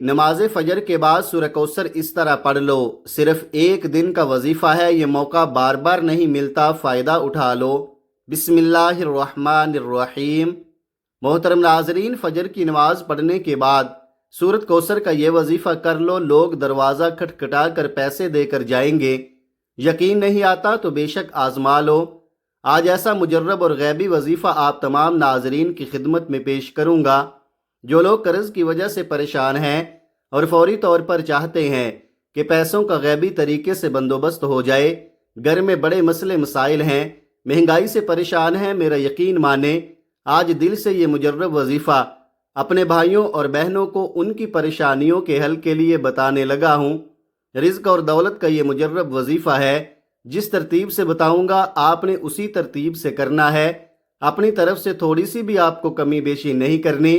نماز فجر کے بعد سورہ کوثر اس طرح پڑھ لو۔ صرف ایک دن کا وظیفہ ہے، یہ موقع بار بار نہیں ملتا، فائدہ اٹھا لو۔ بسم اللہ الرحمن الرحیم۔ محترم ناظرین، فجر کی نماز پڑھنے کے بعد سورۃ کوثر کا یہ وظیفہ کر لو۔ لوگ دروازہ کھٹکھٹا کر پیسے دے کر جائیں گے۔ یقین نہیں آتا تو بے شک آزما لو۔ آج ایسا مجرب اور غیبی وظیفہ آپ تمام ناظرین کی خدمت میں پیش کروں گا۔ جو لوگ قرض کی وجہ سے پریشان ہیں اور فوری طور پر چاہتے ہیں کہ پیسوں کا غیبی طریقے سے بندوبست ہو جائے، گھر میں بڑے مسئلے مسائل ہیں، مہنگائی سے پریشان ہیں، میرا یقین مانیں، آج دل سے یہ مجرب وظیفہ اپنے بھائیوں اور بہنوں کو ان کی پریشانیوں کے حل کے لیے بتانے لگا ہوں۔ رزق اور دولت کا یہ مجرب وظیفہ ہے۔ جس ترتیب سے بتاؤں گا آپ نے اسی ترتیب سے کرنا ہے۔ اپنی طرف سے تھوڑی سی بھی آپ کو کمی بیشی نہیں کرنی،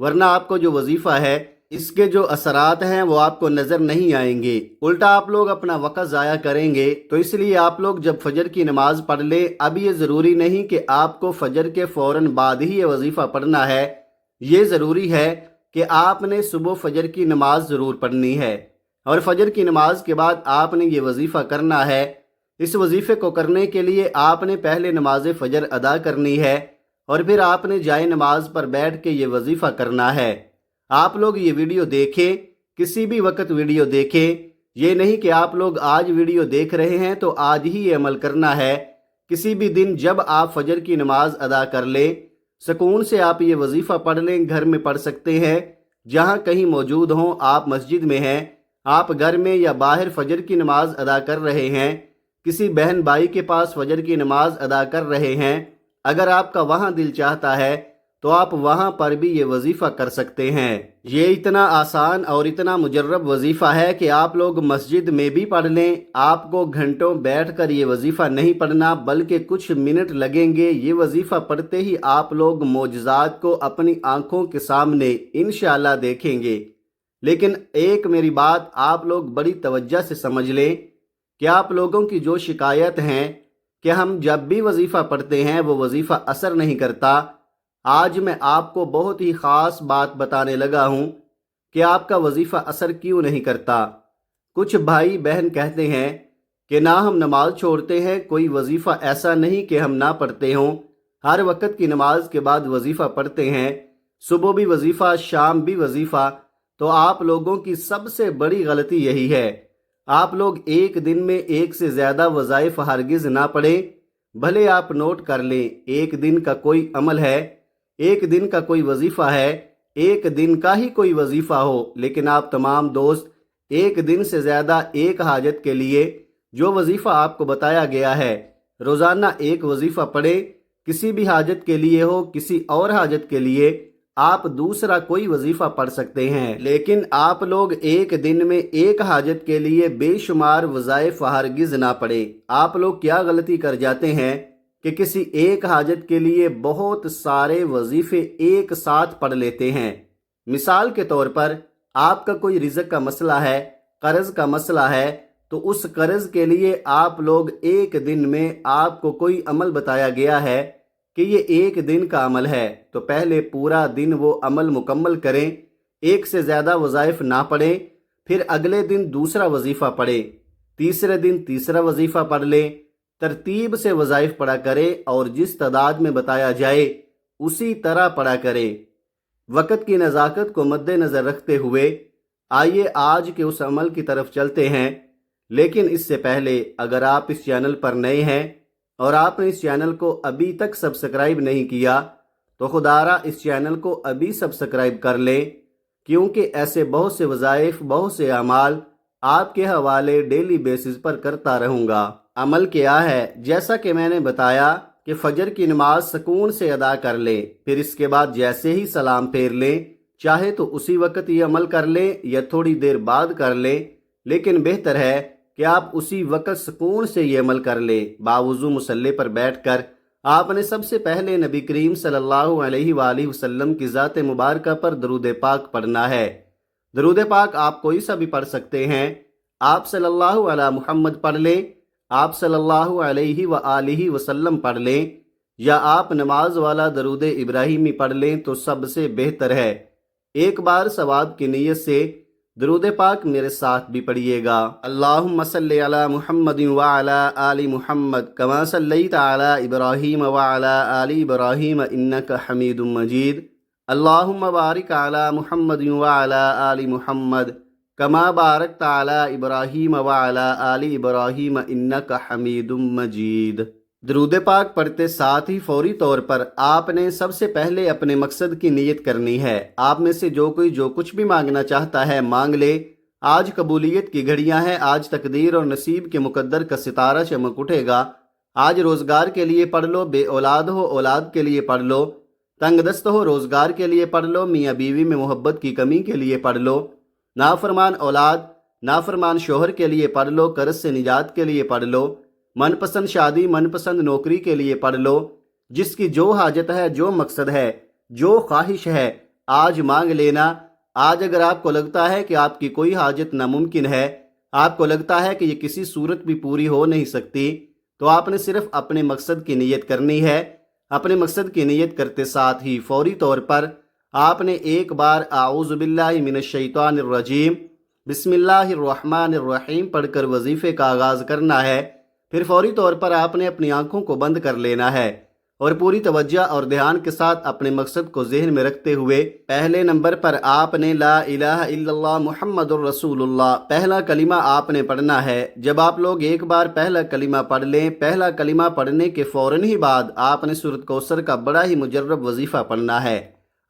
ورنہ آپ کو جو وظیفہ ہے اس کے جو اثرات ہیں وہ آپ کو نظر نہیں آئیں گے، الٹا آپ لوگ اپنا وقت ضائع کریں گے۔ تو اس لیے آپ لوگ جب فجر کی نماز پڑھ لیں، اب یہ ضروری نہیں کہ آپ کو فجر کے فوراً بعد ہی یہ وظیفہ پڑھنا ہے، یہ ضروری ہے کہ آپ نے صبح فجر کی نماز ضرور پڑھنی ہے، اور فجر کی نماز کے بعد آپ نے یہ وظیفہ کرنا ہے۔ اس وظیفے کو کرنے کے لیے آپ نے پہلے نماز فجر ادا کرنی ہے، اور پھر آپ نے جائے نماز پر بیٹھ کے یہ وظیفہ کرنا ہے۔ آپ لوگ یہ ویڈیو دیکھیں، کسی بھی وقت ویڈیو دیکھیں، یہ نہیں کہ آپ لوگ آج ویڈیو دیکھ رہے ہیں تو آج ہی یہ عمل کرنا ہے۔ کسی بھی دن جب آپ فجر کی نماز ادا کر لیں، سکون سے آپ یہ وظیفہ پڑھ لیں، گھر میں پڑھ سکتے ہیں، جہاں کہیں موجود ہوں، آپ مسجد میں ہیں، آپ گھر میں یا باہر فجر کی نماز ادا کر رہے ہیں، کسی بہن بھائی کے پاس فجر کی نماز ادا کر رہے ہیں، اگر آپ کا وہاں دل چاہتا ہے تو آپ وہاں پر بھی یہ وظیفہ کر سکتے ہیں۔ یہ اتنا آسان اور اتنا مجرب وظیفہ ہے کہ آپ لوگ مسجد میں بھی پڑھ لیں۔ آپ کو گھنٹوں بیٹھ کر یہ وظیفہ نہیں پڑھنا، بلکہ کچھ منٹ لگیں گے۔ یہ وظیفہ پڑھتے ہی آپ لوگ معجزات کو اپنی آنکھوں کے سامنے انشاءاللہ دیکھیں گے۔ لیکن ایک میری بات آپ لوگ بڑی توجہ سے سمجھ لیں کہ آپ لوگوں کی جو شکایت ہیں کہ ہم جب بھی وظیفہ پڑھتے ہیں وہ وظیفہ اثر نہیں کرتا، آج میں آپ کو بہت ہی خاص بات بتانے لگا ہوں کہ آپ کا وظیفہ اثر کیوں نہیں کرتا۔ کچھ بھائی بہن کہتے ہیں کہ نہ ہم نماز چھوڑتے ہیں، کوئی وظیفہ ایسا نہیں کہ ہم نہ پڑھتے ہوں، ہر وقت کی نماز کے بعد وظیفہ پڑھتے ہیں، صبح بھی وظیفہ، شام بھی وظیفہ۔ تو آپ لوگوں کی سب سے بڑی غلطی یہی ہے، آپ لوگ ایک دن میں ایک سے زیادہ وظائف ہرگز نہ پڑھیں۔ بھلے آپ نوٹ کر لیں، ایک دن کا کوئی عمل ہے، ایک دن کا کوئی وظیفہ ہے، ایک دن کا ہی کوئی وظیفہ ہو، لیکن آپ تمام دوست ایک دن سے زیادہ ایک حاجت کے لیے جو وظیفہ آپ کو بتایا گیا ہے، روزانہ ایک وظیفہ پڑھیں۔ کسی بھی حاجت کے لیے ہو، کسی اور حاجت کے لیے آپ دوسرا کوئی وظیفہ پڑھ سکتے ہیں، لیکن آپ لوگ ایک دن میں ایک حاجت کے لیے بے شمار وظائف ہرگز نہ پڑھیں۔ آپ لوگ کیا غلطی کر جاتے ہیں کہ کسی ایک حاجت کے لیے بہت سارے وظیفے ایک ساتھ پڑھ لیتے ہیں۔ مثال کے طور پر آپ کا کوئی رزق کا مسئلہ ہے، قرض کا مسئلہ ہے، تو اس قرض کے لیے آپ لوگ ایک دن میں آپ کو کوئی عمل بتایا گیا ہے کہ یہ ایک دن کا عمل ہے، تو پہلے پورا دن وہ عمل مکمل کریں، ایک سے زیادہ وظائف نہ پڑھیں، پھر اگلے دن دوسرا وظیفہ پڑھیں، تیسرے دن تیسرا وظیفہ پڑھ لیں، ترتیب سے وظائف پڑھا کریں اور جس تعداد میں بتایا جائے اسی طرح پڑھا کریں۔ وقت کی نزاکت کو مد نظر رکھتے ہوئے آئیے آج کے اس عمل کی طرف چلتے ہیں، لیکن اس سے پہلے اگر آپ اس چینل پر نئے ہیں اور آپ نے اس چینل کو ابھی تک سبسکرائب نہیں کیا تو خدارا اس چینل کو ابھی سبسکرائب کر لیں، کیونکہ ایسے بہت سے وظائف، بہت سے اعمال آپ کے حوالے ڈیلی بیسز پر کرتا رہوں گا۔ عمل کیا ہے؟ جیسا کہ میں نے بتایا کہ فجر کی نماز سکون سے ادا کر لیں، پھر اس کے بعد جیسے ہی سلام پھیر لیں، چاہے تو اسی وقت یہ عمل کر لیں یا تھوڑی دیر بعد کر لیں، لیکن بہتر ہے کہ آپ اسی وقت سکون سے یہ عمل کر لیں۔ باوضو مصلی پر بیٹھ کر آپ نے سب سے پہلے نبی کریم صلی اللہ علیہ وآلہ وسلم کی ذات مبارکہ پر درود پاک پڑھنا ہے۔ درود پاک آپ کوئی سا بھی پڑھ سکتے ہیں، آپ صلی اللہ علی محمد پڑھ لیں، آپ صلی اللہ علیہ وآلہ وسلم پڑھ لیں، یا آپ نماز والا درود ابراہیمی پڑھ لیں تو سب سے بہتر ہے۔ ایک بار ثواب کی نیت سے درود پاک میرے ساتھ بھی پڑھیے گا۔ اللہم صلی علی محمد وعلی آل محمد کما صلیت علی ابراہیم وعلی آل ابراہیم انک حمید مجید۔ اللہم بارک علی محمد وعلی آل محمد کما بارکت علی ابراہیم وعلی آل ابراہیم انک حمید مجید۔ درود پاک پڑھتے ساتھ ہی فوری طور پر آپ نے سب سے پہلے اپنے مقصد کی نیت کرنی ہے۔ آپ میں سے جو کوئی جو کچھ بھی مانگنا چاہتا ہے مانگ لے۔ آج قبولیت کی گھڑیاں ہیں، آج تقدیر اور نصیب کے مقدر کا ستارہ چمک اٹھے گا۔ آج روزگار کے لیے پڑھ لو، بے اولاد ہو اولاد کے لیے پڑھ لو، تنگ دست ہو روزگار کے لیے پڑھ لو، میاں بیوی میں محبت کی کمی کے لیے پڑھ لو، نافرمان اولاد نافرمان شوہر کے لیے پڑھ لو، قرض سے نجات کے لیے پڑھ لو، من پسند شادی من پسند نوکری کے لیے پڑھ لو۔ جس کی جو حاجت ہے، جو مقصد ہے، جو خواہش ہے، آج مانگ لینا۔ آج اگر آپ کو لگتا ہے کہ آپ کی کوئی حاجت ناممکن ہے، آپ کو لگتا ہے کہ یہ کسی صورت بھی پوری ہو نہیں سکتی، تو آپ نے صرف اپنے مقصد کی نیت کرنی ہے۔ اپنے مقصد کی نیت کرتے ساتھ ہی فوری طور پر آپ نے ایک بار اعوذ باللہ من الشیطان الرجیم بسم اللہ الرحمن الرحیم پڑھ کر وظیفے کا آغاز کرنا ہے۔ پھر فوری طور پر آپ نے اپنی آنکھوں کو بند کر لینا ہے اور پوری توجہ اور دھیان کے ساتھ اپنے مقصد کو ذہن میں رکھتے ہوئے پہلے نمبر پر آپ نے لا الہ الا اللہ محمد الرسول اللہ پہلا کلمہ آپ نے پڑھنا ہے۔ جب آپ لوگ ایک بار پہلا کلمہ پڑھ لیں، پہلا کلمہ پڑھنے کے فوراً ہی بعد آپ نے سورۃ کوثر کا بڑا ہی مجرب وظیفہ پڑھنا ہے۔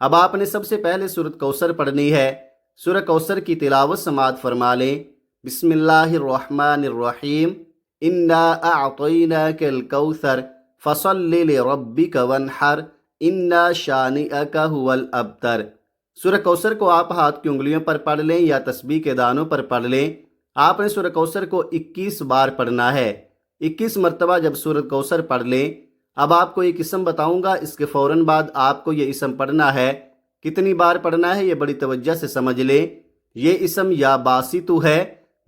اب آپ نے سب سے پہلے سورۃ کوثر پڑھنی ہے۔ سورۃ کوثر کی تلاوت سماعت فرما لیں۔ بسم اللہ الرحمن الرحیم انا اعطیناک الکوثر فصل لربک وانحر انا شانئک هو الابتر۔ سورۃ کوثر کو آپ ہاتھ کی انگلیوں پر پڑھ لیں یا تسبیح کے دانوں پر پڑھ لیں۔ آپ نے سورۃ کوثر کو 21 بار پڑھنا ہے۔ 21 مرتبہ جب سورۃ کوثر پڑھ لیں، اب آپ کو ایک اسم بتاؤں گا، اس کے فوراً بعد آپ کو یہ اسم پڑھنا ہے۔ کتنی بار پڑھنا ہے یہ بڑی توجہ سے سمجھ لیں۔ یہ اسم یا باسطو ہے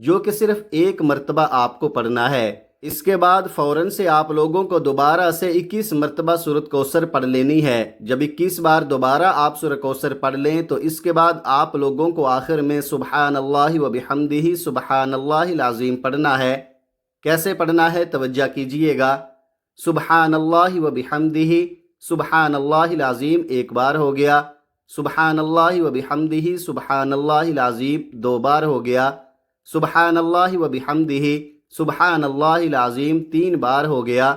جو کہ صرف ایک مرتبہ آپ کو پڑھنا ہے۔ اس کے بعد فوراً سے آپ لوگوں کو دوبارہ سے 21 مرتبہ سورۃ کوثر پڑھ لینی ہے۔ جب 21 بار دوبارہ آپ سورۃ کوثر پڑھ لیں تو اس کے بعد آپ لوگوں کو آخر میں سبحان اللہ و بحمدہ سبحان اللہ العظیم پڑھنا ہے۔ کیسے پڑھنا ہے توجہ کیجئے گا۔ سبحان اللہ و بحمدہ سبحان اللہ العظیم ایک بار ہو گیا، سبحان اللہ و بحمدہ سبحان اللہ العظیم 2 بار ہو گیا، سبحان اللہ و بحمدہ سبحان اللہ العظیم 3 بار ہو گیا۔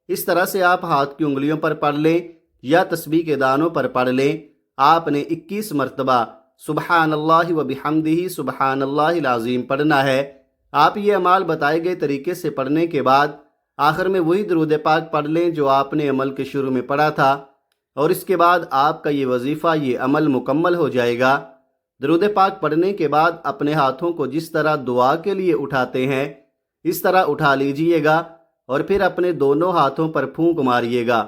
اس طرح سے آپ ہاتھ کی انگلیوں پر پڑھ لیں یا تسبیح کے دانوں پر پڑھ لیں۔ آپ نے 21 مرتبہ سبحان اللہ و بحمدہ سبحان اللہ العظیم پڑھنا ہے۔ آپ یہ اعمال بتائے گئے طریقے سے پڑھنے کے بعد آخر میں وہی درود پاک پڑھ لیں جو آپ نے عمل کے شروع میں پڑھا تھا، اور اس کے بعد آپ کا یہ وظیفہ یہ عمل مکمل ہو جائے گا۔ درود پاک پڑھنے کے بعد اپنے ہاتھوں کو جس طرح دعا کے لیے اٹھاتے ہیں اس طرح اٹھا لیجئے گا اور پھر اپنے دونوں ہاتھوں پر پھونک ماریے گا۔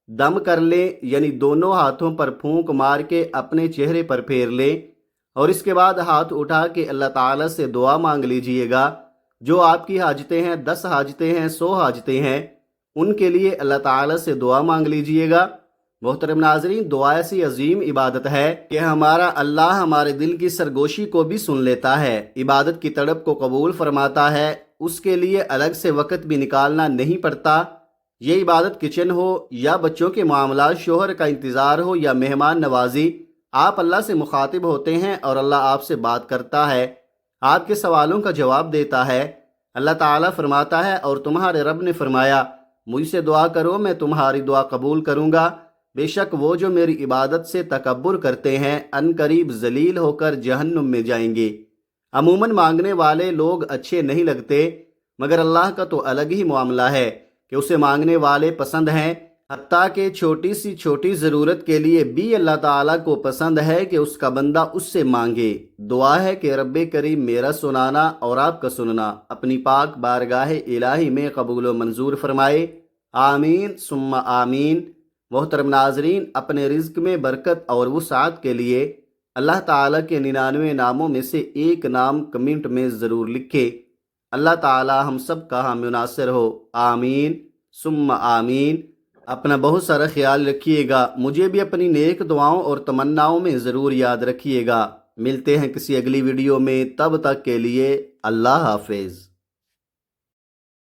دم کر لیں، یعنی دونوں ہاتھوں پر پھونک مار کے اپنے چہرے پر پھیر لیں، اور اس کے بعد ہاتھ اٹھا کے اللہ تعالیٰ سے دعا مانگ لیجئے گا۔ جو آپ کی حاجتیں ہیں، 10 حاجتیں ہیں، 100 حاجتیں ہیں، ان کے لیے اللہ تعالیٰ سے دعا مانگ لیجئے گا۔ محترم ناظرین، دعا ایسی عظیم عبادت ہے کہ ہمارا اللہ ہمارے دل کی سرگوشی کو بھی سن لیتا ہے، عبادت کی تڑپ کو قبول فرماتا ہے، اس کے لیے الگ سے وقت بھی نکالنا نہیں پڑتا۔ یہ عبادت کچن ہو یا بچوں کے معاملات، شوہر کا انتظار ہو یا مہمان نوازی، آپ اللہ سے مخاطب ہوتے ہیں اور اللہ آپ سے بات کرتا ہے، آپ کے سوالوں کا جواب دیتا ہے۔ اللہ تعالیٰ فرماتا ہے اور تمہارے رب نے فرمایا مجھ سے دعا کرو میں تمہاری دعا قبول کروں گا، بے شک وہ جو میری عبادت سے تکبر کرتے ہیں ان قریب ذلیل ہو کر جہنم میں جائیں گے۔ عموماً مانگنے والے لوگ اچھے نہیں لگتے، مگر اللہ کا تو الگ ہی معاملہ ہے کہ اسے مانگنے والے پسند ہیں، حتیٰ کہ چھوٹی سی چھوٹی ضرورت کے لیے بھی اللہ تعالیٰ کو پسند ہے کہ اس کا بندہ اس سے مانگے۔ دعا ہے کہ رب کریم میرا سنانا اور آپ کا سننا اپنی پاک بارگاہ الہی میں قبول و منظور فرمائے، آمین ثم آمین۔ محترم ناظرین، اپنے رزق میں برکت اور وسعت کے لیے اللہ تعالیٰ کے 99 ناموں میں سے ایک نام کمنٹ میں ضرور لکھے۔ اللہ تعالیٰ ہم سب کا حامی و ناصر ہو، آمین ثم آمین۔ اپنا بہت سارا خیال رکھیے گا، مجھے بھی اپنی نیک دعاؤں اور تمناؤں میں ضرور یاد رکھیے گا۔ ملتے ہیں کسی اگلی ویڈیو میں، تب تک کے لیے اللہ حافظ۔